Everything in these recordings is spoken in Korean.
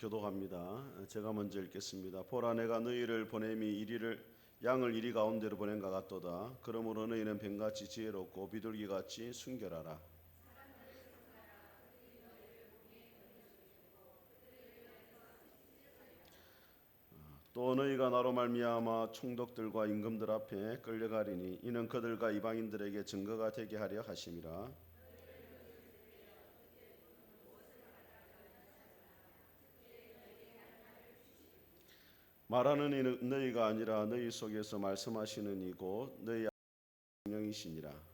교독합니다. 제가 먼저 읽겠습니다. 보라, 내가 너희를 보냄이 양을 이리 가운데로 보낸가 같도다. 그러므로 너희는 뱀같이 지혜롭고 비둘기같이 순결하라. 또 너희가 나로 말미암아 총독들과 임금들 앞에 끌려가리니 이는 그들과 이방인들에게 증거가 되게 하려 하심이라. 말하는 이는 너희가 아니라 너희 속에서 말씀하시는 이고 너희 성령이시니라.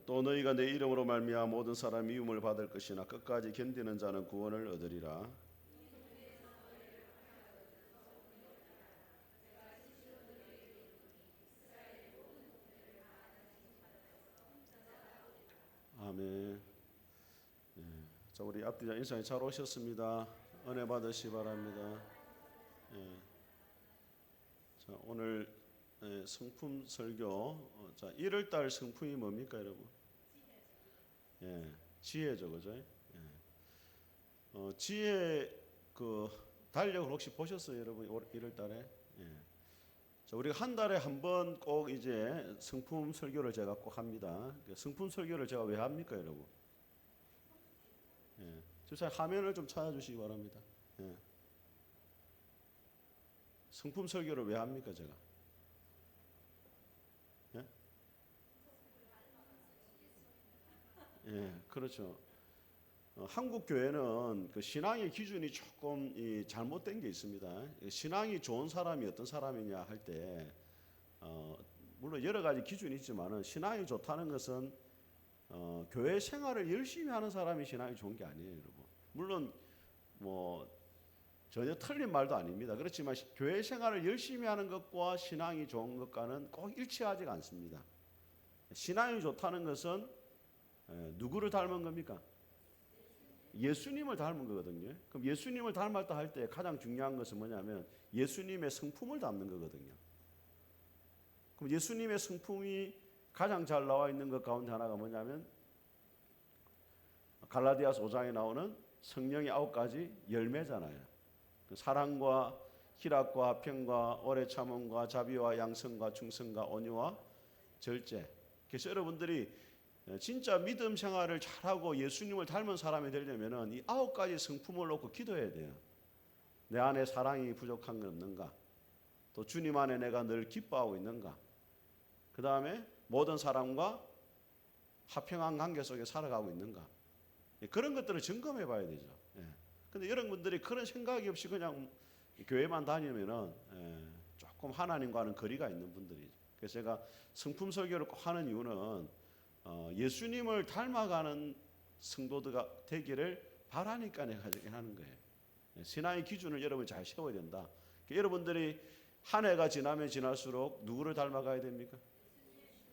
또 너희가 내 이름으로 말미암아 모든 사람 미움을 받을 것이나 끝까지 견디는 자는 구원을 얻으리라. 아멘. 자, 우리 앞뒤자 인상이 잘 오셨습니다. 은혜 받으시 바랍니다. 예. 자, 오늘 성품 설교. 자, 1월달 성품이 뭡니까, 여러분? 예, 지혜죠, 그죠? 예. 지혜 그 달력을 혹시 보셨어요, 여러분? 1월달에? 예. 자, 우리가 한 달에 한 번 꼭 이제 성품 설교를 제가 꼭 합니다. 성품 설교를 제가 왜 합니까, 여러분? 예. 집사 화면을 좀 찾아주시기 바랍니다. 예. 성품 설교를 왜 합니까, 제가? 예? 예, 그렇죠. 한국 교회는 그 신앙의 기준이 조금 잘못된 게 있습니다. 신앙이 좋은 사람이 어떤 사람이냐 할 때, 물론 여러 가지 기준이 있지만은 신앙이 좋다는 것은 교회 생활을 열심히 하는 사람이 신앙이 좋은 게 아니에요, 여러분. 물론 뭐 전혀 틀린 말도 아닙니다. 그렇지만 교회 생활을 열심히 하는 것과 신앙이 좋은 것과는 꼭 일치하지가 않습니다. 신앙이 좋다는 것은 누구를 닮은 겁니까? 예수님을 닮은 거거든요. 그럼 예수님을 닮았다 할 때 가장 중요한 것은 뭐냐면 예수님의 성품을 담는 거거든요. 그럼 예수님의 성품이 가장 잘 나와 있는 것 가운데 하나가 뭐냐면 갈라디아서 5장에 나오는 성령의 9가지 열매잖아요. 사랑과 희락과 평과 오래 참음과 자비와 양성과 충성과 온유와 절제. 그래서 여러분들이 진짜 믿음 생활을 잘하고 예수님을 닮은 사람이 되려면은 이 9가지 성품을 놓고 기도해야 돼요. 내 안에 사랑이 부족한 건 없는가? 또 주님 안에 내가 늘 기뻐하고 있는가? 그 다음에 모든 사람과 화평한 관계 속에 살아가고 있는가? 그런 것들을 점검해 봐야 되죠. 근데 여러분들이 그런 생각이 없이 그냥 교회만 다니면은 조금 하나님과는 거리가 있는 분들이죠. 그래서 제가 성품 설교를 꼭 하는 이유는 예수님을 닮아가는 성도가 되기를 바라니까 내가 하는 거예요. 신앙의 기준을 여러분이 잘 세워야 된다. 그러니까 여러분들이 한 해가 지나면 지날수록 누구를 닮아가야 됩니까?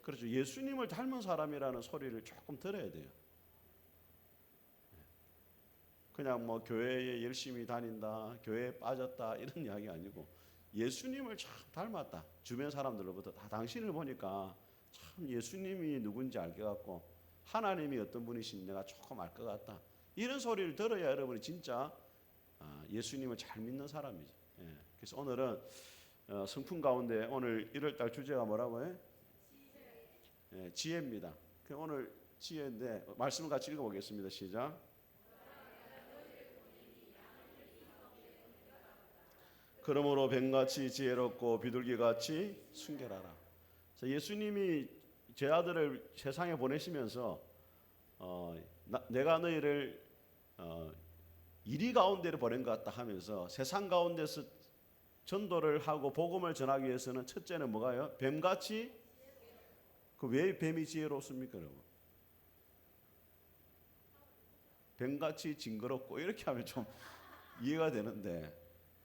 그렇죠. 예수님을 닮은 사람이라는 소리를 조금 들어야 돼요. 그냥 뭐 교회에 열심히 다닌다, 교회에 빠졌다 이런 이야기 아니고 예수님을 참 닮았다. 주변 사람들로부터 다 당신을 보니까 참 예수님이 누군지 알 것 같고 하나님이 어떤 분이신지 내가 조금 알 것 같다. 이런 소리를 들어야 여러분이 진짜 예수님을 잘 믿는 사람이죠. 그래서 오늘은 성품 가운데 오늘 1월달 주제가 뭐라고요? 지혜입니다. 오늘 지혜인데 말씀을 같이 읽어보겠습니다. 시작. 그러므로 뱀같이 지혜롭고 비둘기같이 순결하라. 예수님이 제 아들을 세상에 보내시면서 내가 너희를 이리 가운데로 보낸 것 같다 하면서 세상 가운데서 전도를 하고 복음을 전하기 위해서는 첫째는 뭐가요? 뱀같이. 왜 뱀이 지혜롭습니까, 여러분? 뱀같이 징그럽고 이렇게 하면 좀 이해가 되는데,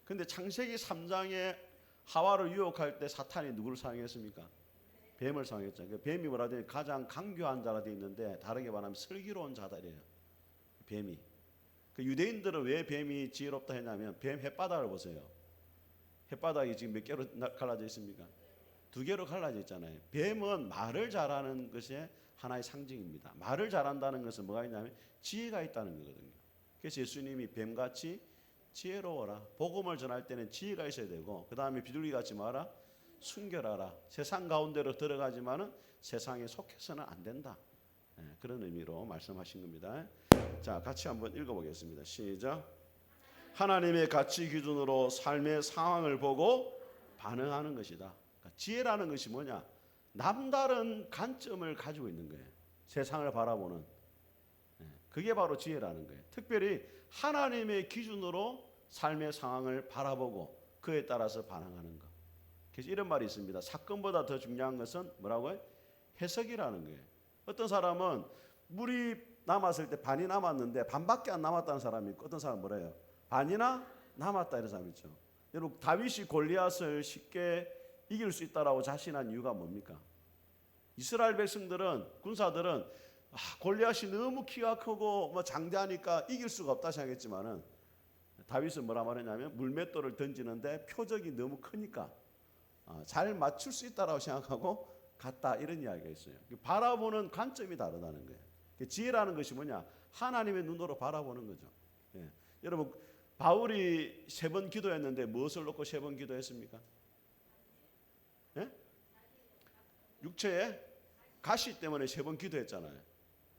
근데 창세기 3장에 하와를 유혹할 때 사탄이 누구를 사용했습니까? 뱀을 사용했죠. 뱀이 뭐라 되냐? 가장 강교한 자라 되어 있는데 다르게 말하면 슬기로운 자들이에요. 뱀이. 유대인들은 왜 뱀이 지혜롭다 했냐면 뱀 햇바닥을 보세요. 햇바닥이 지금 몇 개로 갈라져 있습니까? 두 개로 갈라져 있잖아요. 뱀은 말을 잘하는 것이 하나의 상징입니다. 말을 잘한다는 것은 뭐가 있냐면 지혜가 있다는 거거든요. 그래서 예수님이 뱀같이 지혜로워라. 복음을 전할 때는 지혜가 있어야 되고, 그 다음에 비둘기같이 마라. 순결하라. 세상 가운데로 들어가지만은 세상에 속해서는 안 된다. 그런 의미로 말씀하신 겁니다. 자, 같이 한번 읽어보겠습니다. 시작. 하나님의 가치 기준으로 삶의 상황을 보고 반응하는 것이다. 그러니까 지혜라는 것이 뭐냐? 남다른 관점을 가지고 있는 거예요. 세상을 바라보는. 그게 바로 지혜라는 거예요. 특별히 하나님의 기준으로 삶의 상황을 바라보고 그에 따라서 반응하는 것. 그래서 이런 말이 있습니다. 사건보다 더 중요한 것은 뭐라고요? 해석이라는 거예요. 어떤 사람은 물이 남았을 때 반이 남았는데 반밖에 안 남았다는 사람이 있고, 어떤 사람은 뭐래요? 반이나 남았다 이런 사람 있죠. 여러분, 다윗이 골리앗을 쉽게 이길 수 있다라고 자신한 이유가 뭡니까? 이스라엘 백성들은, 군사들은 골리앗이 너무 키가 크고 뭐 장대하니까 이길 수가 없다 생각했지만은, 다윗은 뭐라 말했냐면 물맷돌을 던지는데 표적이 너무 크니까 잘 맞출 수 있다라고 생각하고 갔다, 이런 이야기가 있어요. 바라보는 관점이 다르다는 거예요. 지혜라는 것이 뭐냐? 하나님의 눈으로 바라보는 거죠. 예. 여러분, 바울이 3번 기도했는데 무엇을 놓고 3번 기도했습니까? 예? 육체의 가시 때문에 3번 기도했잖아요.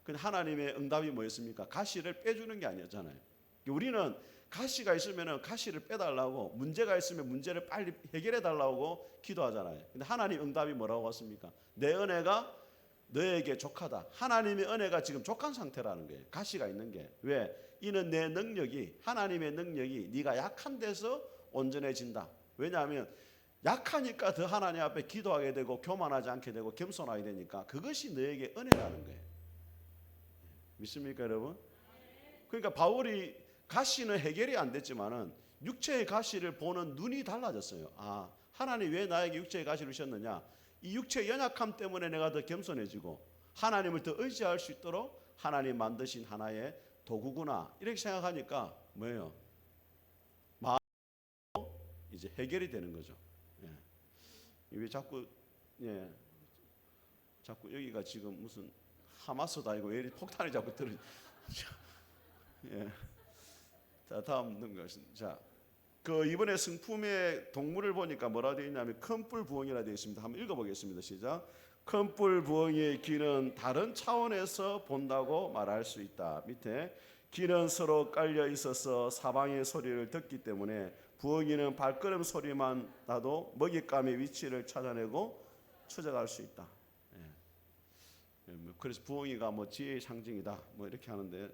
근데 하나님의 응답이 뭐였습니까? 가시를 빼주는 게 아니었잖아요. 우리는 가시가 있으면 가시를 빼달라고, 문제가 있으면 문제를 빨리 해결해 달라고 기도하잖아요. 근데 하나님 응답이 뭐라고 왔습니까? 내 은혜가 너에게 족하다. 하나님의 은혜가 지금 족한 상태라는 거예요. 가시가 있는 게. 왜? 이는 내 능력이, 하나님의 능력이 네가 약한 데서 온전해진다. 왜냐하면 약하니까 더 하나님 앞에 기도하게 되고 교만하지 않게 되고 겸손하게 되니까 그것이 너에게 은혜라는 거예요. 믿습니까, 여러분? 그러니까 바울이 가시는 해결이 안 됐지만은 육체의 가시를 보는 눈이 달라졌어요. 아, 하나님 왜 나에게 육체의 가시를 주셨느냐? 이 육체의 연약함 때문에 내가 더 겸손해지고 하나님을 더 의지할 수 있도록 하나님 만드신 하나의 도구구나, 이렇게 생각하니까 뭐예요? 마음이 이제 해결이 되는 거죠. 예. 왜 자꾸 자꾸 여기가 지금 무슨 하마스도 아니고 왜 이렇게 폭탄이 자꾸 떨어지? 예. 자, 다음 넘어가겠습니다. 자, 이번에 성품의 동물을 보니까 뭐라 되어 있냐면 큰뿔 부엉이라 되어 있습니다. 한번 읽어보겠습니다. 시작. 큰뿔 부엉이의 귀는 다른 차원에서 본다고 말할 수 있다. 밑에 귀는 서로 깔려 있어서 사방의 소리를 듣기 때문에 부엉이는 발걸음 소리만 나도 먹잇감의 위치를 찾아내고 추적할 수 있다. 그래서 부엉이가 뭐 지혜의 상징이다, 뭐 이렇게 하는데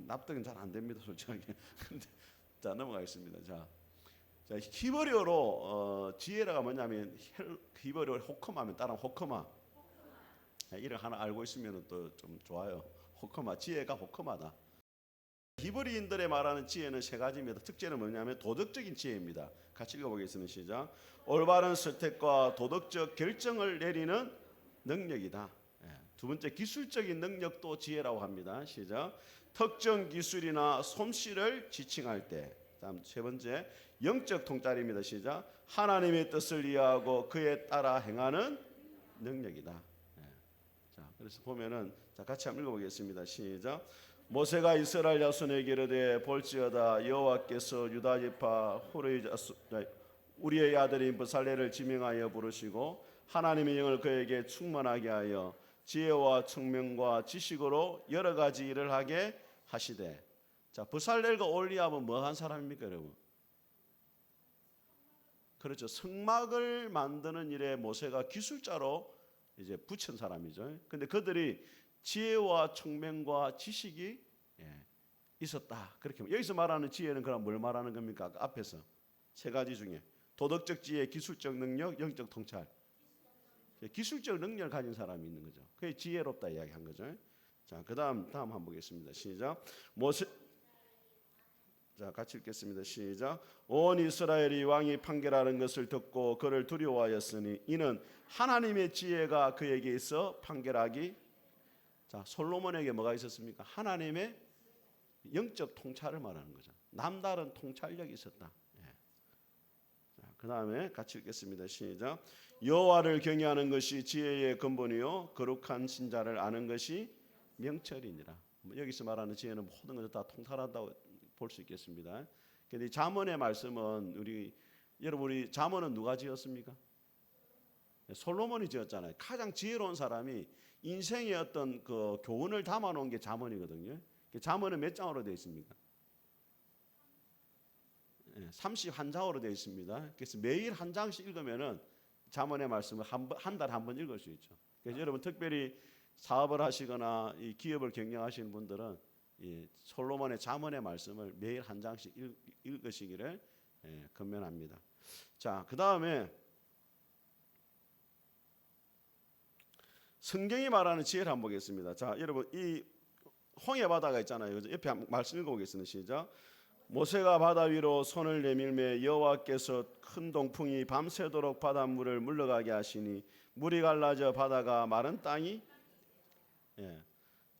납득은 잘 안 됩니다, 솔직하게. 근데 자, 넘어가겠습니다. 자, 히브리어로 지혜라가 뭐냐면 히브리어로 호커마면 따라 호커마. 이를 하나 알고 있으면 또 좀 좋아요. 호커마, 지혜가 호커마다. 히브리인들의 말하는 지혜는 3가지입니다. 특징은 뭐냐면 도덕적인 지혜입니다. 같이 읽어보겠습니다. 시작. 올바른 선택과 도덕적 결정을 내리는 능력이다. 두 번째, 기술적인 능력도 지혜라고 합니다. 시작. 특정 기술이나 솜씨를 지칭할 때. 다음 3번째, 영적 통찰입니다. 시작. 하나님의 뜻을 이해하고 그에 따라 행하는 능력이다. 자, 그래서 보면은, 자, 같이 한번 읽어보겠습니다. 시작. 모세가 이스라엘 자손에게 이르되 볼지어다 여호와께서 유다 지파 우리의 아들인 브살레를 지명하여 부르시고 하나님의 영을 그에게 충만하게 하여 지혜와 청명과 지식으로 여러 가지 일을 하게 하시되. 자, 브살렐과 올리압은 뭐 한 사람입니까, 여러분? 그렇죠. 성막을 만드는 일에 모세가 기술자로 이제 붙인 사람이죠. 근데 그들이 지혜와 청명과 지식이 있었다. 그렇게 여기서 말하는 지혜는 그럼 뭘 말하는 겁니까? 앞에서 3가지 중에 도덕적 지혜, 기술적 능력, 영적 통찰. 기술적 능력을 가진 사람이 있는 거죠. 그게 지혜롭다 이야기한 거죠. 자, 다음 한번 보겠습니다. 시작. 자, 같이 읽겠습니다. 시작. 온 이스라엘이 왕이 판결하는 것을 듣고 그를 두려워하였으니 이는 하나님의 지혜가 그에게 있어 판결하기. 자, 솔로몬에게 뭐가 있었습니까? 하나님의 영적 통찰을 말하는 거죠. 남다른 통찰력이 있었다. 자, 그 다음에 같이 읽겠습니다. 시작. 여호와를 경외하는 것이 지혜의 근본이요 거룩한 신자를 아는 것이 명철이니라. 여기서 말하는 지혜는 모든 것을 다 통달한다고 볼 수 있겠습니다. 그런데 잠언의 말씀은 여러분이 잠언은 누가 지었습니까? 솔로몬이 지었잖아요. 가장 지혜로운 사람이 인생의 어떤 그 교훈을 담아놓은 게 잠언이거든요. 잠언은 몇 장으로 되어 있습니까? 31장으로 되어 있습니다. 그래서 매일 한 장씩 읽으면은 잠언의 말씀을 한 달에 한 번 읽을 수 있죠. 그래서 여러분 특별히 사업을 하시거나 이 기업을 경영하시는 분들은 이 솔로몬의 잠언의 말씀을 매일 한 장씩 읽으시기를 권면합니다. 자, 그 다음에 성경이 말하는 지혜를 한번 보겠습니다. 자, 여러분 이 홍해 바다가 있잖아요. 옆에 한번 말씀 읽어보겠습니다. 시작. 모세가 바다 위로 손을 내밀매 여호와께서 큰 동풍이 밤새도록 바닷물을 물러가게 하시니 물이 갈라져 바다가 마른 땅이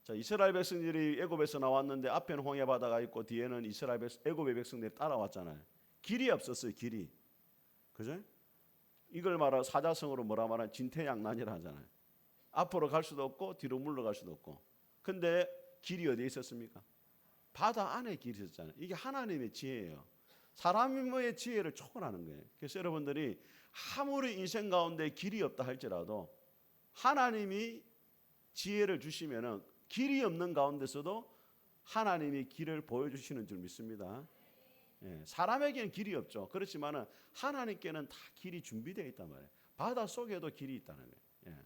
자, 이스라엘 백성들이 애굽에서 나왔는데 앞에는 홍해 바다가 있고 뒤에는 애굽의 백성들이 따라왔잖아요. 길이 없었어요. 길이. 그죠? 이걸 말하 사자성어로 뭐라 말하면 진퇴양난이라 하잖아요. 앞으로 갈 수도 없고 뒤로 물러갈 수도 없고. 근데 길이 어디에 있었습니까? 바다 안에 길이 있었잖아요. 이게 하나님의 지혜예요. 사람의 지혜를 초월하는 거예요. 그래서 여러분들이 아무리 인생 가운데 길이 없다 할지라도 하나님이 지혜를 주시면은 길이 없는 가운데서도 하나님이 길을 보여주시는 줄 믿습니다. 사람에게는 길이 없죠. 그렇지만은 하나님께는 다 길이 준비되어 있단 말이에요. 바다 속에도 길이 있다는 거예요.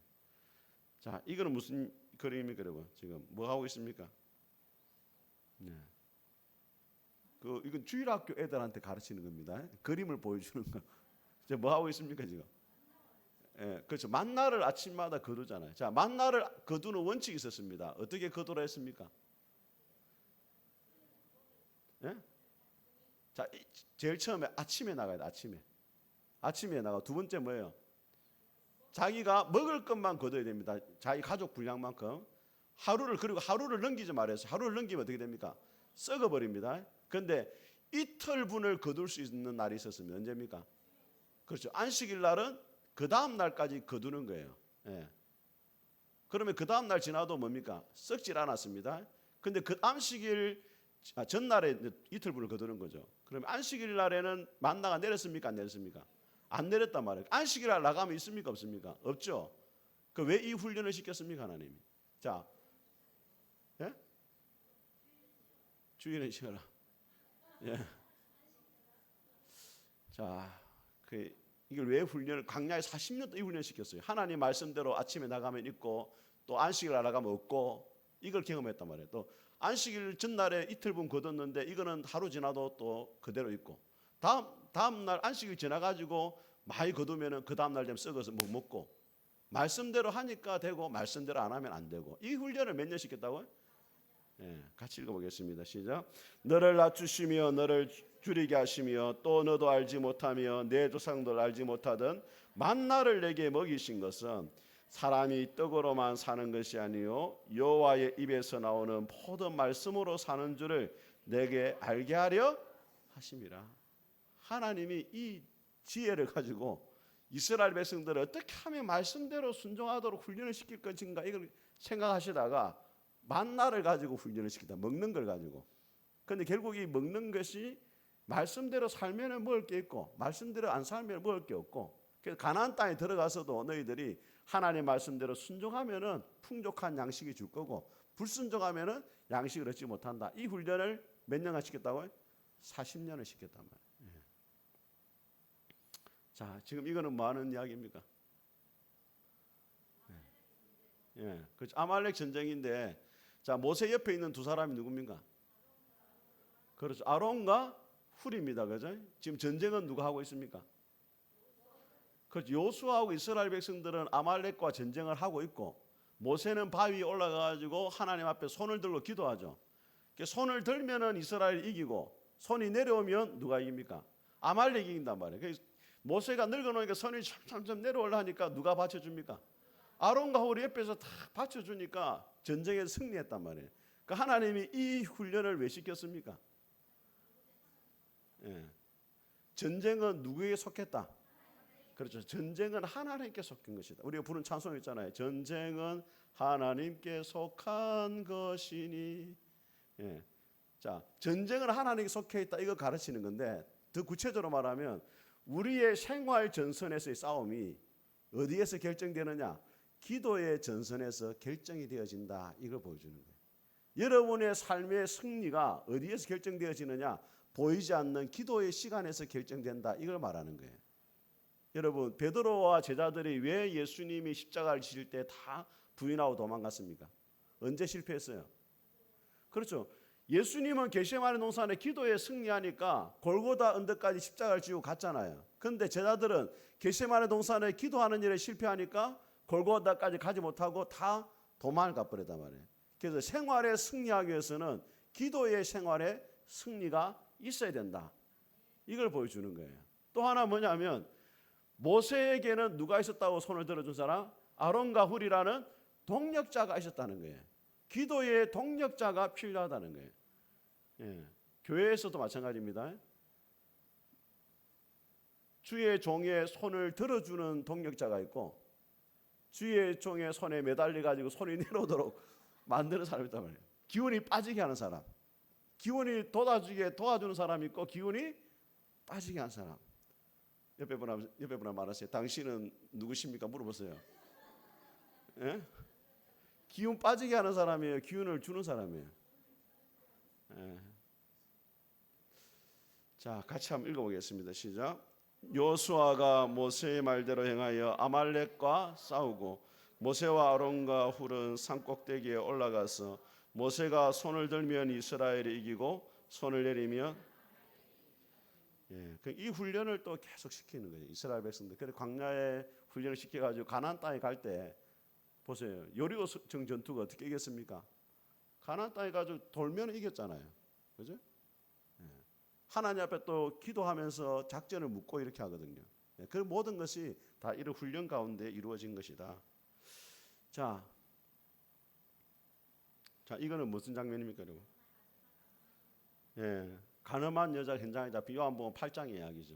자, 이거는 무슨 그림입니까, 여러분? 지금 뭐 하고 있습니까? 이건 주일학교 애들한테 가르치는 겁니다. 그림을 보여주는 거. 이제 뭐 하고 있습니까 지금? 그렇죠. 만나를 아침마다 거두잖아요. 자, 만나를 거두는 원칙이 있었습니다. 어떻게 거두라 했습니까? 자, 제일 처음에 아침에 나가야 돼. 아침에 나가. 두 번째 뭐예요? 자기가 먹을 것만 거둬야 됩니다. 자기 가족 분량만큼. 그리고 하루를 넘기지 말아서 하루를 넘기면 어떻게 됩니까? 썩어버립니다. 그런데 이틀분을 거둘 수 있는 날이 있었으면 언제입니까? 그렇죠. 안식일 날은 그 다음 날까지 거두는 거예요. 그러면 그 다음 날 지나도 뭡니까? 썩질 않았습니다. 근데 그 안식일 전날에 이틀분을 거두는 거죠. 그러면 안식일 날에는 만나가 내렸습니까? 안 내렸습니까? 안 내렸단 말이에요. 안식일 날 나가면 있습니까? 없습니까? 없죠. 그 왜 이 훈련을 시켰습니까? 하나님이. 자, 주일에 쉬어라. 자, 이걸 왜 광야에 40년 동안 이 훈련 시켰어요. 하나님 말씀대로 아침에 나가면 있고 또 안식일 날 나가면 없고 이걸 경험했단 말이에요. 또 안식일 전날에 이틀분 거뒀는데 이거는 하루 지나도 또 그대로 있고 다음 날 안식일 지나가지고 많이 거두면은 그 다음 날 되면 썩어서 못 먹고 말씀대로 하니까 되고 말씀대로 안 하면 안 되고 이 훈련을 몇 년 시켰다고요? 같이 읽어보겠습니다. 시작. 너를 낮추시며 너를 줄이게 하시며 또 너도 알지 못하며 내 조상들 알지 못하던 만나를 내게 먹이신 것은 사람이 떡으로만 사는 것이 아니요 여호와의 입에서 나오는 모든 말씀으로 사는 줄을 내게 알게 하려 하심이라. 하나님이 이 지혜를 가지고 이스라엘 백성들을 어떻게 하면 말씀대로 순종하도록 훈련을 시킬 것인가 이걸 생각하시다가 만나를 가지고 훈련을 시키다. 먹는 걸 가지고. 그런데 결국 이 먹는 것이 말씀대로 살면은 먹을 게 있고 말씀대로 안 살면 먹을 게 없고 그래서 가나안 땅에 들어가서도 너희들이 하나님의 말씀대로 순종하면은 풍족한 양식이 줄 거고 불순종하면은 양식을 얻지 못한다. 이 훈련을 몇 년간 시켰다고요? 40년을 시켰단 말이에요. 자, 지금 이거는 뭐 하는 이야기입니까? 그렇죠. 아말렉 전쟁인데 자, 모세 옆에 있는 두 사람이 누굽니까? 그렇죠. 아론과 훌입니다. 그죠? 지금 전쟁은 누가 하고 있습니까? 그렇죠. 요수아하고 이스라엘 백성들은 아말렉과 전쟁을 하고 있고 모세는 바위에 올라가가지고 하나님 앞에 손을 들고 기도하죠. 손을 들면은 이스라엘이 이기고 손이 내려오면 누가 이깁니까? 아말렉이 이긴단 말이에요. 모세가 늙어놓으니까 손이 점점 내려오려니까 누가 받쳐줍니까? 아론과 훌이 옆에서 다 받쳐주니까 전쟁에서 승리했단 말이에요. 그러니까 하나님이 이 훈련을 왜 시켰습니까? 전쟁은 누구에게 속했다? 그렇죠. 전쟁은 하나님께 속한 것이다. 우리가 부른 찬송 있잖아요. 전쟁은 하나님께 속한 것이니. 예. 자, 전쟁은 하나님께 속해 있다. 이거 가르치는 건데 더 구체적으로 말하면 우리의 생활 전선에서의 싸움이 어디에서 결정되느냐? 기도의 전선에서 결정이 되어진다. 이걸 보여주는 거예요. 여러분의 삶의 승리가 어디에서 결정되어지느냐? 보이지 않는 기도의 시간에서 결정된다. 이걸 말하는 거예요. 여러분, 베드로와 제자들이 왜 예수님이 십자가를 지실 때 다 부인하고 도망갔습니까? 언제 실패했어요? 그렇죠. 예수님은 겟세마네 동산에 기도에 승리하니까 골고다 언덕까지 십자가를 지고 갔잖아요. 그런데 제자들은 겟세마네 동산에 기도하는 일에 실패하니까 골고다까지 가지 못하고 다 도망을 가버렸단 말이에요. 그래서 생활에 승리하기 위해서는 기도의 생활에 승리가 있어야 된다. 이걸 보여주는 거예요. 또 하나 뭐냐면 모세에게는 누가 있었다고 손을 들어준 사람? 아론과 훌이라는 동력자가 있었다는 거예요. 기도의 동력자가 필요하다는 거예요. 예. 교회에서도 마찬가지입니다. 주의 종의 손을 들어주는 동력자가 있고 주의 종의 손에 매달려 가지고 손이 내려오도록 만드는 사람이 있단 말이에요. 기운이 빠지게 하는 사람, 기운이 도와주는 사람이 있고 기운이 빠지게 하는 사람. 옆에 분하고 말하세요. 당신은 누구십니까? 물어보세요. 예? 기운 빠지게 하는 사람이에요? 기운을 주는 사람이에요? 예. 자, 같이 한번 읽어보겠습니다. 시작. 여호수아가 모세의 말대로 행하여 아말렉과 싸우고 모세와 아론과 훌은 산꼭대기에 올라가서 모세가 손을 들면 이스라엘이 이기고 손을 내리면 이 훈련을 또 계속 시키는 거예요. 이스라엘 백성들. 그래서 광야에 훈련을 시켜가지고 가나안 땅에 갈 때 보세요. 여리고 정 전투가 어떻게 이겼습니까? 가나안 땅에 가지고 돌면 이겼잖아요. 그죠? 하나님 앞에 또 기도하면서 작전을 묻고 이렇게 하거든요. 그 모든 것이 다 이런 훈련 가운데 이루어진 것이다. 자, 이거는 무슨 장면입니까, 여러분? 가늠한 여자 현장에 잡힌 요한복음 8장의 이야기죠.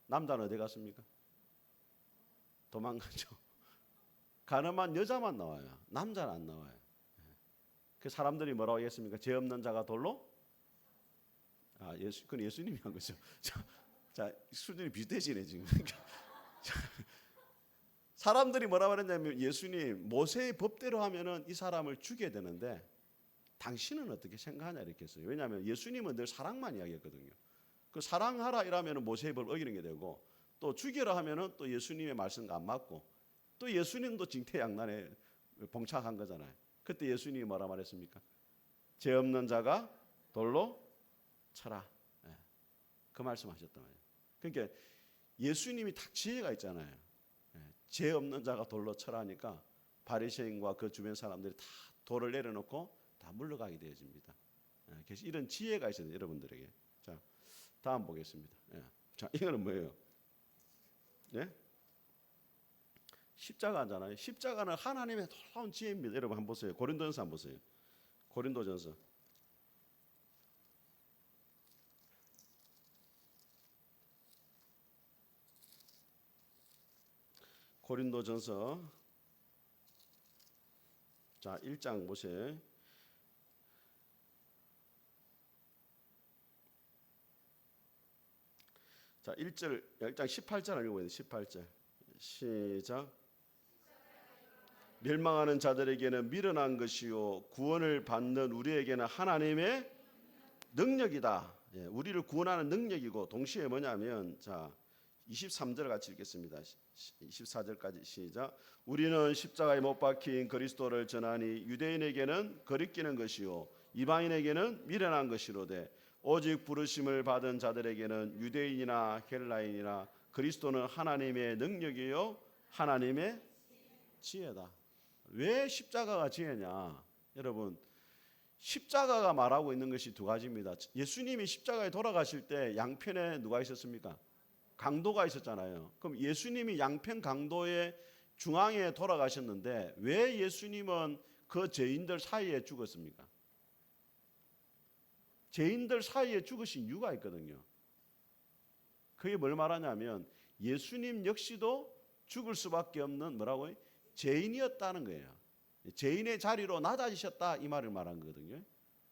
남자는 어디 갔습니까? 도망가죠. 가늠한 여자만 나와요. 남자는 안 나와요. 그 사람들이 뭐라고 하겠습니까? 죄 없는 자가 돌로? 그건 예수님이 한 거죠. 자, 수준이 비슷해지네 지금. 사람들이 뭐라고 하냐면 예수님 모세의 법대로 하면은 이 사람을 죽여야 되는데 당신은 어떻게 생각하냐 이렇게 했어요. 왜냐하면 예수님은 늘 사랑만 이야기했거든요. 그 사랑하라 이러면은 모세의 법을 어기는 게 되고 또 죽여라 하면은 또 예수님의 말씀과 안 맞고 또 예수님도 징태양난에 봉착한 거잖아요. 그때 예수님이 뭐라 말했습니까? 죄 없는 자가 돌로 쳐라. 그 말씀하셨단 말이에요. 그러니까 예수님이 딱 지혜가 있잖아요. 죄 없는 자가 돌로 쳐라니까 바리새인과 그 주변 사람들이 다 돌을 내려놓고 다 물러가게 되어집니다. 그래서 이런 지혜가 있어요, 여러분들에게. 자, 다음 보겠습니다. 자, 이거는 뭐예요? 십자가잖아요. 십자가는 하나님의 놀라운 지혜입니다. 여러분 한번 보세요. 고린도전서 한번 보세요. 고린도전서. 고린도전서. 자, 1장 보세요. 자, 1장 18절 읽어보세요. 18절. 시작. 멸망하는 자들에게는 미련한 것이요 구원을 받는 우리에게는 하나님의 능력이다. 우리를 구원하는 능력이고 동시에 뭐냐면 자 23절 같이 읽겠습니다. 24절까지 시작. 우리는 십자가에 못 박힌 그리스도를 전하니 유대인에게는 거리끼는 것이요 이방인에게는 미련한 것이로되 오직 부르심을 받은 자들에게는 유대인이나 헬라인이나 그리스도는 하나님의 능력이요 하나님의 지혜다. 왜 십자가가 지혜냐? 여러분 십자가가 말하고 있는 것이 두 가지입니다. 예수님이 십자가에 돌아가실 때 양편에 누가 있었습니까? 강도가 있었잖아요. 그럼 예수님이 양편 강도의 중앙에 돌아가셨는데 왜 예수님은 그 죄인들 사이에 죽었습니까? 죄인들 사이에 죽으신 이유가 있거든요. 그게 뭘 말하냐면 예수님 역시도 죽을 수밖에 없는 뭐라고요? 죄인이었다는 거예요. 죄인의 자리로 낮아지셨다 이 말을 말한 거거든요.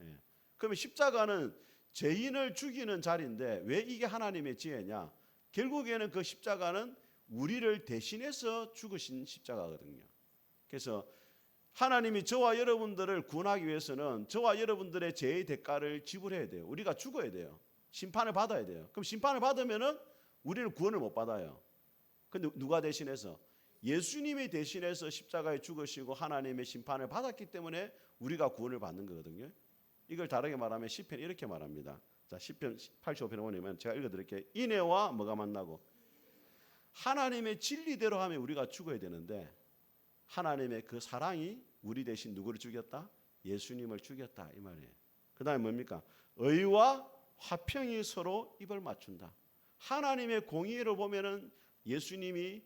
예. 그러면 십자가는 죄인을 죽이는 자리인데 왜 이게 하나님의 지혜냐? 결국에는 그 십자가는 우리를 대신해서 죽으신 십자가거든요. 그래서 하나님이 저와 여러분들을 구원하기 위해서는 저와 여러분들의 죄의 대가를 지불해야 돼요. 우리가 죽어야 돼요. 심판을 받아야 돼요. 그럼 심판을 받으면은 우리는 구원을 못 받아요. 근데 누가 대신해서? 예수님이 대신해서 십자가에 죽으시고 하나님의 심판을 받았기 때문에 우리가 구원을 받는 거거든요. 이걸 다르게 말하면 시편 이렇게 말합니다. 자, 시편 85편에 보면 제가 읽어드릴게요. 인애와 뭐가 만나고 하나님의 진리대로 하면 우리가 죽어야 되는데 하나님의 그 사랑이 우리 대신 누구를 죽였다? 예수님을 죽였다 이 말이에요. 그 다음에 뭡니까? 의와 화평이 서로 입을 맞춘다. 하나님의 공의를 보면은 예수님이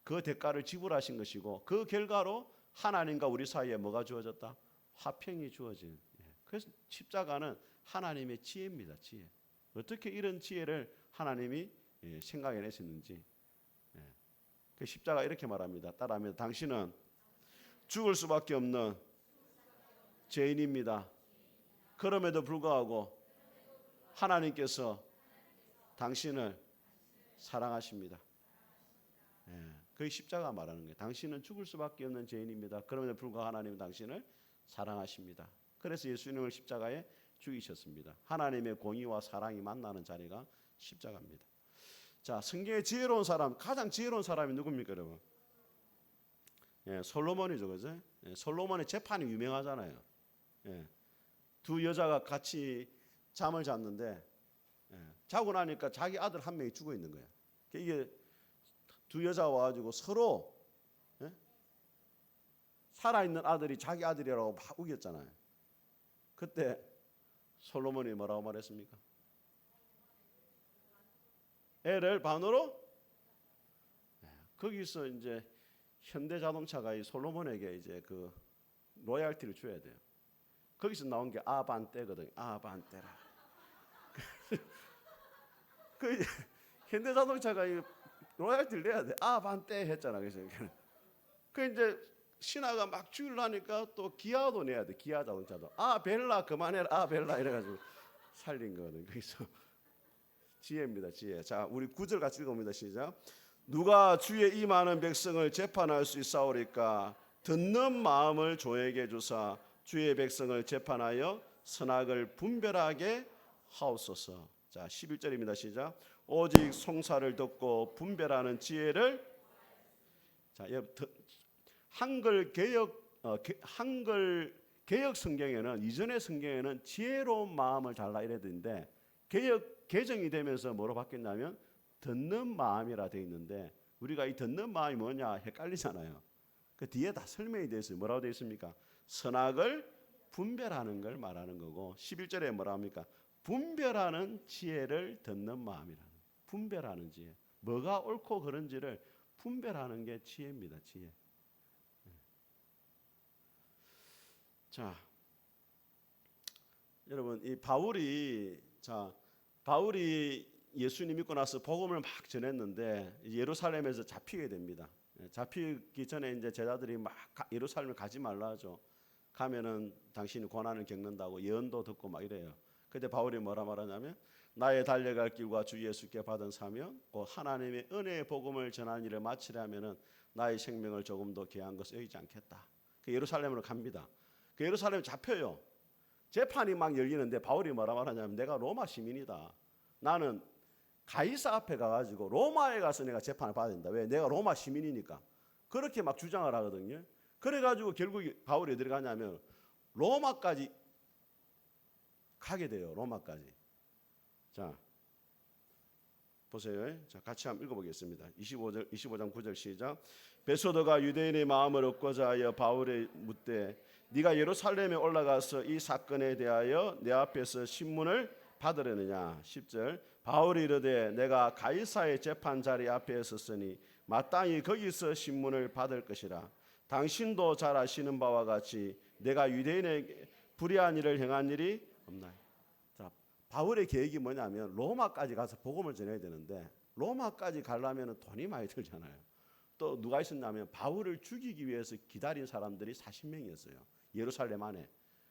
그 대가를 지불하신 것이고 그 결과로 하나님과 우리 사이에 뭐가 주어졌다? 화평이 주어진. 그래서 십자가는 하나님의 지혜입니다. 지혜. 어떻게 이런 지혜를 하나님이 생각해내셨는지. 그 십자가 이렇게 말합니다. 따라합니다. 당신은 죽을 수밖에 없는 죄인입니다. 그럼에도 불구하고 하나님께서 당신을 사랑하십니다. 그 십자가 말하는 거예요. 당신은 죽을 수밖에 없는 죄인입니다. 그럼에도 불구하고 하나님은 당신을 사랑하십니다. 그래서 예수님을 십자가에 죽이셨습니다. 하나님의 공의와 사랑이 만나는 자리가 십자가입니다. 자, 성경의 지혜로운 사람, 가장 지혜로운 사람이 누굽니까, 여러분? 솔로몬이죠, 그죠? 솔로몬의 재판이 유명하잖아요. 두 여자가 같이 잠을 잤는데 자고 나니까 자기 아들 한 명이 죽어 있는 거야. 이게 두 여자가 와가지고 서로 살아있는 아들이 자기 아들이라고 막 우겼잖아요. 그때 솔로몬이 뭐라고 말했습니까? 애를 반으로? 거기서 이제 현대자동차가 이 솔로몬에게 이제 그 로얄티를 줘야 돼요. 거기서 나온 게 아반떼거든요. 아반떼라. 그 현대자동차가 이 로얄티를 내야 돼. 아반떼 했잖아. 그래서 그 이제 신하가 막 죽이려니까 또 기아도 내야 돼. 기아 자동차도. 아 벨라 그만해라. 아 벨라 이래가지고 살린 거거든요. 그래서 지혜입니다. 지혜. 자, 우리 9절 같이 읽어봅니다. 시작. 누가 주의 이 많은 백성을 재판할 수 있사오리까? 듣는 마음을 조에게 주사 주의 백성을 재판하여 선악을 분별하게 하옵소서. 자, 11절입니다. 시작. 오직 송사를 듣고 분별하는 지혜를. 자, 한글 개혁 성경에는 이전의 성경에는 지혜로운 마음을 달라 이래 되는데 개혁 개정이 되면서 뭐로 바뀌었냐면 듣는 마음이라 돼 있는데 우리가 이 듣는 마음이 뭐냐 헷갈리잖아요. 그 뒤에 다 설명이 되어 있어요. 뭐라고 되어 있습니까? 선악을 분별하는 걸 말하는 거고 11절에 뭐라 합니까? 분별하는 지혜를 듣는 마음이라는. 분별하는 지혜. 뭐가 옳고 그른지를 분별하는 게 지혜입니다. 지혜. 자, 여러분 이 바울이 예수님 믿고 나서 복음을 막 전했는데 예루살렘에서 잡히게 됩니다. 잡히기 전에 이제 제자들이 막 예루살렘을 가지 말라 하죠. 가면은 당신이 고난을 겪는다고 예언도 듣고 막 이래요. 그때 바울이 뭐라 말하냐면 나의 달려갈 길과 주 예수께 받은 사명 곧 하나님의 은혜의 복음을 전하는 일을 마치려면은 나의 생명을 조금 더 귀한 것을 여기지 않겠다. 그 예루살렘으로 갑니다. 그 예루살렘 잡혀요. 재판이 막 열리는데 바울이 뭐라 말하냐면 내가 로마 시민이다. 나는 가이사 앞에 가가지고 로마에 가서 내가 재판을 받아야 된다. 왜? 내가 로마 시민이니까. 그렇게 막 주장을 하거든요. 그래가지고 결국 바울이 어디 가냐면 로마까지 가게 돼요. 로마까지. 자, 보세요. 자, 같이 한번 읽어보겠습니다. 25장 9절 시작. 베소더가 유대인의 마음을 얻고자 하여 바울에 묻되 네가 예루살렘에 올라가서 이 사건에 대하여 내 앞에서 신문을 받으려느냐. 10절 바울이 이르되 내가 가이사의 재판 자리 앞에 섰으니 마땅히 거기서 신문을 받을 것이라. 당신도 잘 아시는 바와 같이 내가 유대인에게 불의한 일을 행한 일이 없나요? 자, 바울의 계획이 뭐냐면 로마까지 가서 복음을 전해야 되는데 로마까지 가려면 돈이 많이 들잖아요. 또 누가 있었냐면 바울을 죽이기 위해서 기다린 사람들이 40명이었어요. 예루살렘 안에.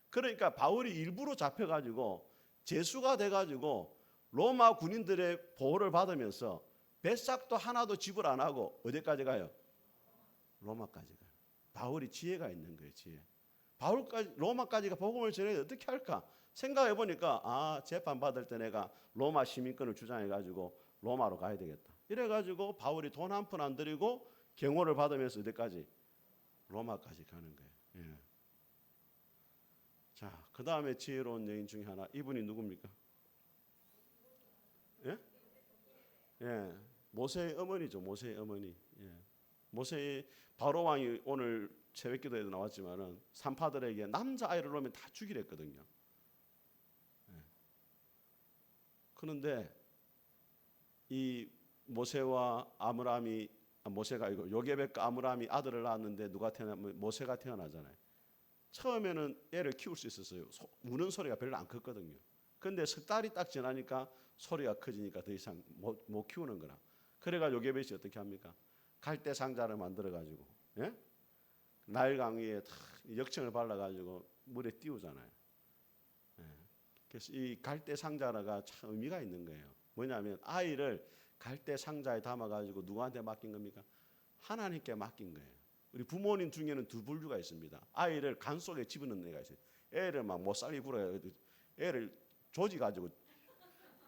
그러니까 바울이 일부러 잡혀가지고 죄수가 돼가지고 로마 군인들의 보호를 받으면서 뱃삭도 하나도 지불 안 하고 어디까지 가요? 로마까지 가요. 바울이 지혜가 있는 거예요. 지혜. 바울까지 로마까지가 복음을 전해야 어떻게 할까? 생각해 보니까 재판 받을 때 내가 로마 시민권을 주장해 가지고 로마로 가야 되겠다. 이래 가지고 바울이 돈 한 푼 안 들이고 경호를 받으면서 어디까지? 로마까지 가는 거예요. 예. 자, 그 다음에 지혜로운 여인 중에 하나, 이분이 누굽니까? 예? 예, 모세의 어머니죠. 모세의 어머니. 예. 모세의 바로 왕이 오늘 새벽기도에도 나왔지만은 산파들에게 남자 아이를 놓으면 다 죽이랬거든요. 예. 그런데 이 모세와 아므람이 모세가 아니고 요게벳과 아므람이 아들을 낳았는데 누가 태어나면 모세가 태어나잖아요. 처음에는 애를 키울 수 있었어요. 우는 소리가 별로 안 컸거든요. 근데 석 달이 딱 지나니까 소리가 커지니까 더 이상 못 키우는 거라. 그래가 요게벳이 어떻게 합니까? 갈대 상자를 만들어 가지고, 예? 나일강 위에 역청을 발라 가지고 물에 띄우잖아요. 예. 그래서 이 갈대 상자가 참 의미가 있는 거예요. 뭐냐면 아이를 갈대 상자에 담아 가지고 누구한테 맡긴 겁니까? 하나님께 맡긴 거예요. 우리 부모님 중에는 두 분류가 있습니다. 아이를 간 속에 집어넣는 애가 있어요. 애를 막 못 살게 굴어요. 애를 조지 가지고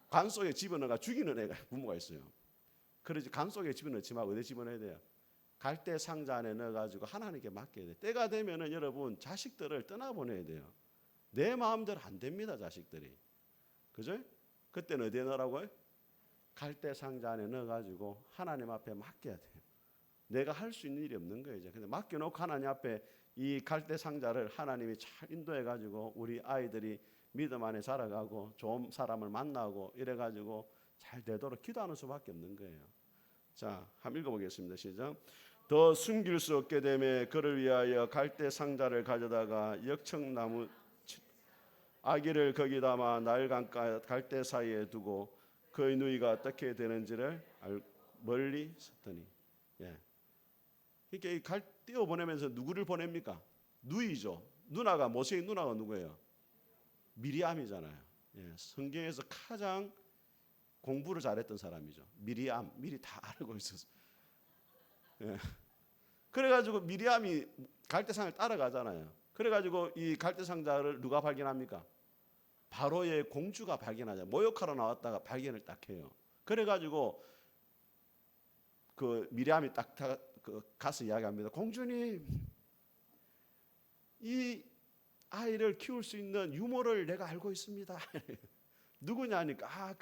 간 속에 집어넣어가 죽이는 애가 부모가 있어요. 그러지 간 속에 집어넣지 말고 어디 집어넣어야 돼요? 갈대 상자 안에 넣어가지고 하나님께 맡겨야 돼요. 때가 되면은 여러분 자식들을 떠나보내야 돼요. 내 마음대로 안 됩니다, 자식들이. 그죠? 그때는 어디에 넣으라고요? 갈대 상자 안에 넣어가지고 하나님 앞에 맡겨야 돼요. 내가 할 수 있는 일이 없는 거예요. 근데 맡겨놓고 하나님 앞에 이 갈대 상자를 하나님이 잘 인도해가지고 우리 아이들이 믿음 안에 자라가고 좋은 사람을 만나고 이래가지고 잘 되도록 기도하는 수밖에 없는 거예요. 자, 한번 읽어보겠습니다. 시작. 더 숨길 수 없게 되매 그를 위하여 갈대 상자를 가져다가 역청나무 아기를 거기 담아 나일강가 갈대 사이에 두고 그의 누이가 어떻게 되는지를 멀리 섰더니. 예. 그러니까 띄워 보내면서 누구를 보냅니까? 누이죠. 누나가 모세의 누나가 누구예요? 미리암이잖아요. 예. 성경에서 가장 공부를 잘했던 사람이죠. 미리암, 미리 다 알고 있었어. 예. 그래가지고 미리암이 갈대상을 따라가잖아요. 그래가지고 이 갈대상자를 누가 발견합니까? 바로의 공주가 발견하죠. 모욕하러 나왔다가 발견을 딱 해요. 그래가지고 그 미리암이 딱 가서 이야기합니다. 공주님, 이 아이를 키울 수 있는 유모를 내가 알고 있습니다. 누구냐니까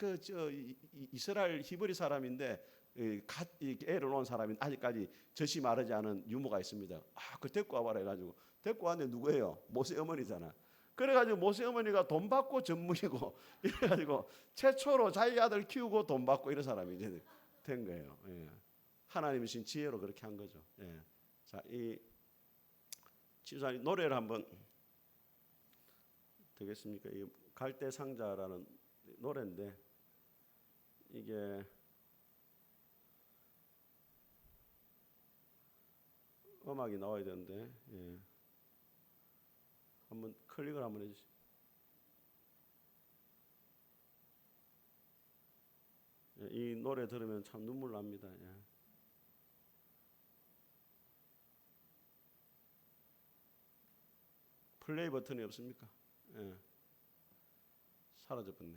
이스라엘 히브리 사람인데 애를 놓은 사람이 아직까지 젖이 마르지 않은 유모가 있습니다. 그 데리고 와봐라 해가지고 데리고 왔는데 누구예요? 모세 어머니잖아. 그래가지고 모세 어머니가 돈 받고 전문이고 이래가지고 최초로 자기 아들 키우고 돈 받고 이런 사람이 이제 된 거예요. 예. 하나님이 신 지혜로 그렇게 한 거죠. 예. 자, 이 지사님 노래를 한번 되겠습니까? 이 갈대 상자라는 노래인데 이게 음악이 나와야 되는데 예. 한번 클릭을 한번 해주시죠. 예, 이 노래 들으면 참 눈물 납니다. 예. 플레이 버튼이 없습니까? 예. 사라져버렸네.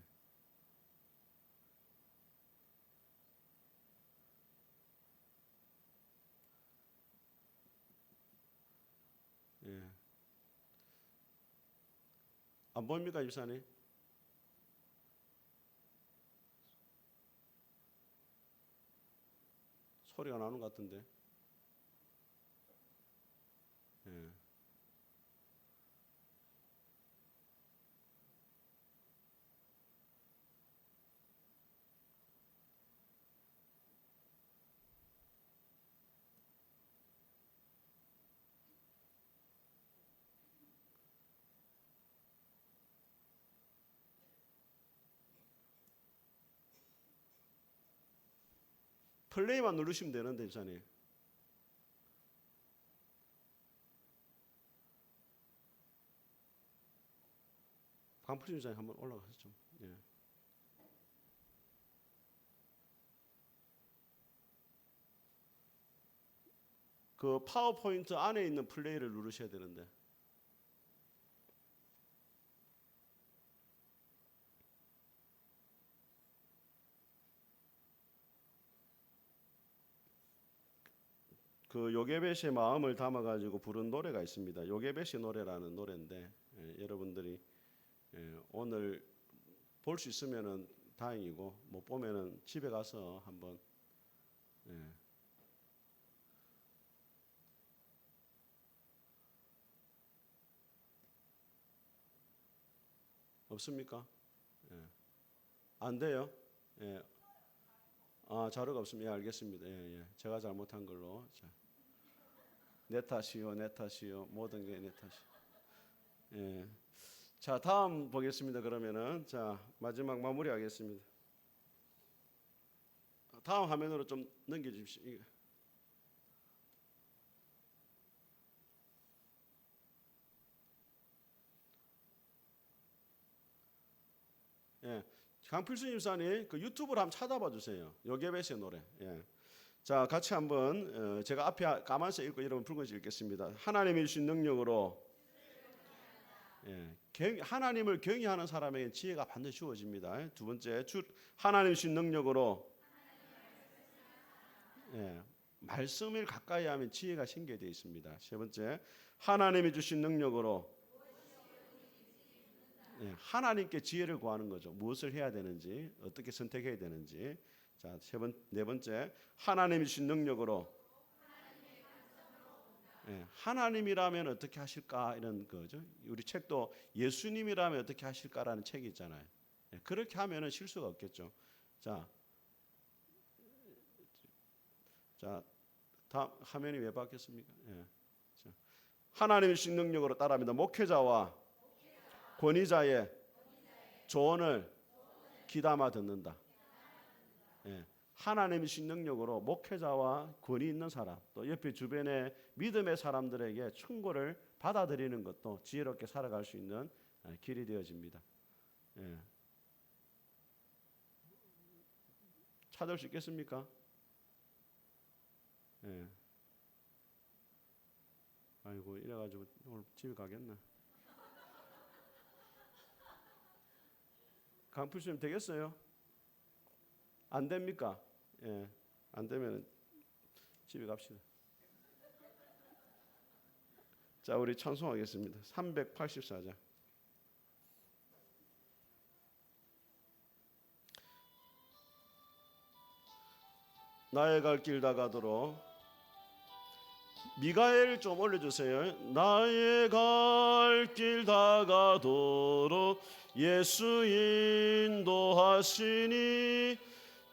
예. 안 보입니까, 집사님? 소리가 나는 것 같은데. 예. 플레이만 누르시면 되는데 집사님. 강풀 집사님 한번 올라가시죠. 예. 그 파워포인트 안에 있는 플레이를 누르셔야 되는데. 그 요게벳의 마음을 담아가지고 부른 노래가 있습니다. 요게벳의 노래라는 노래인데 여러분들이 오늘 볼 수 있으면은 다행이고 못 보면은 집에 가서 한번 없습니까? 안 돼요? 자료가 없으면 알겠습니다. 제가 잘못한 걸로. 자. 내 탓이요, 내 탓이요. 모든 게 내 탓이. 자, 다음 보겠습니다. 그러면은 자 마지막 마무리하겠습니다. 다음 화면으로 좀 넘겨주십시오. 강필수 집사님 그 유튜브로 한번 찾아봐 주세요. 요게벳의 노래. 자, 같이 한번 제가 앞에 까만색 읽고 여러분 붉은색 읽겠습니다. 하나님이 주신 능력으로 하나님을 경외하는 사람에게 지혜가 반드시 주어집니다. 두 번째, 하나님이 주신 능력으로 말씀을 가까이 하면 지혜가 생기게 되어 있습니다. 세 번째, 하나님이 주신 능력으로 하나님께 지혜를 구하는 거죠. 무엇을 해야 되는지, 어떻게 선택해야 되는지. 자, 네 번째, 하나님이 주신 능력으로 하나님이라면 어떻게 하실까 이런 거죠. 우리 책도 예수님이라면 어떻게 하실까라는 책이 있잖아요. 그렇게 하면은 실수가 없겠죠. 자, 다음 화면이 왜 바뀌었습니까? 자, 하나님이 주신 능력으로 따라합니다. 목회자와 권위자의 조언을 귀담아 듣는다. 하나님이 주신 능력으로 목회자와 권위 있는 사람, 또 옆에 주변의 믿음의 사람들에게 충고를 받아들이는 것도 지혜롭게 살아갈 수 있는 길이 되어집니다. 찾을 수 있겠습니까? 아이고 이래가지고 오늘 집에 가겠나? 강필수님 되겠어요? 안 됩니까? 안 되면 집에 갑시다. 자, 우리 찬송하겠습니다. 384장. 나의 갈 길 다가도록. 미가엘 좀 올려주세요. 나의 갈 길 다가도록 예수 인도하시니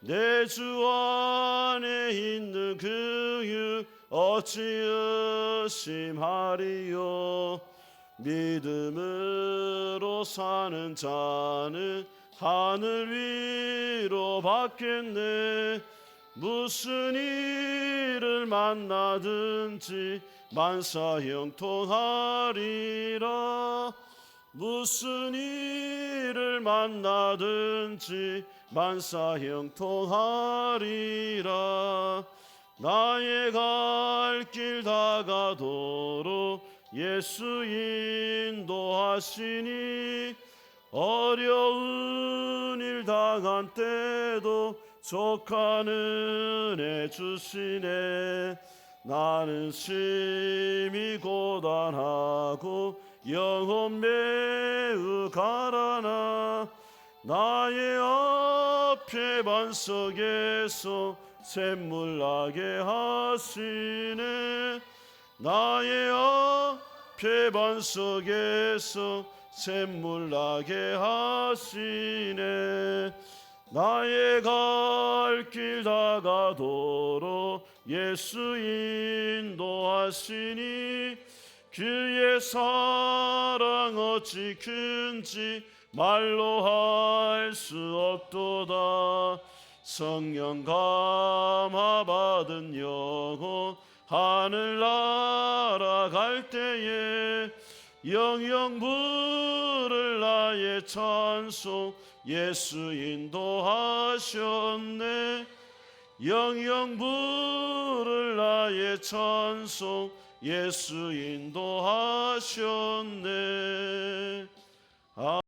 내 주 안에 있는 그 유 어찌 의심하리요. 믿음으로 사는 자는 하늘 위로 받겠네. 무슨 일을 만나든지 만사 형통하리라. 무슨 일을 만나든지 만사 형통하리라. 나의 갈 길 다가도록 예수 인도하시니 어려운 일 당한 때도 족한 은혜 주시네. 나는 심히 고단하고 영혼 매우 가라나 나의 앞에 반석에서 샘물 나게 하시네. 나의 앞에 반석에서 샘물 나게 하시네. 나의 갈 길 다가도록 예수 인도하시니 그의 사랑 어찌 큰지 말로 할 수 없도다. 성령 감화받은 영혼 하늘나라 갈 때에 영영 부를 나의 찬송 예수 인도하셨네. 영영 부를 나의 찬송 예수 인도하셨네.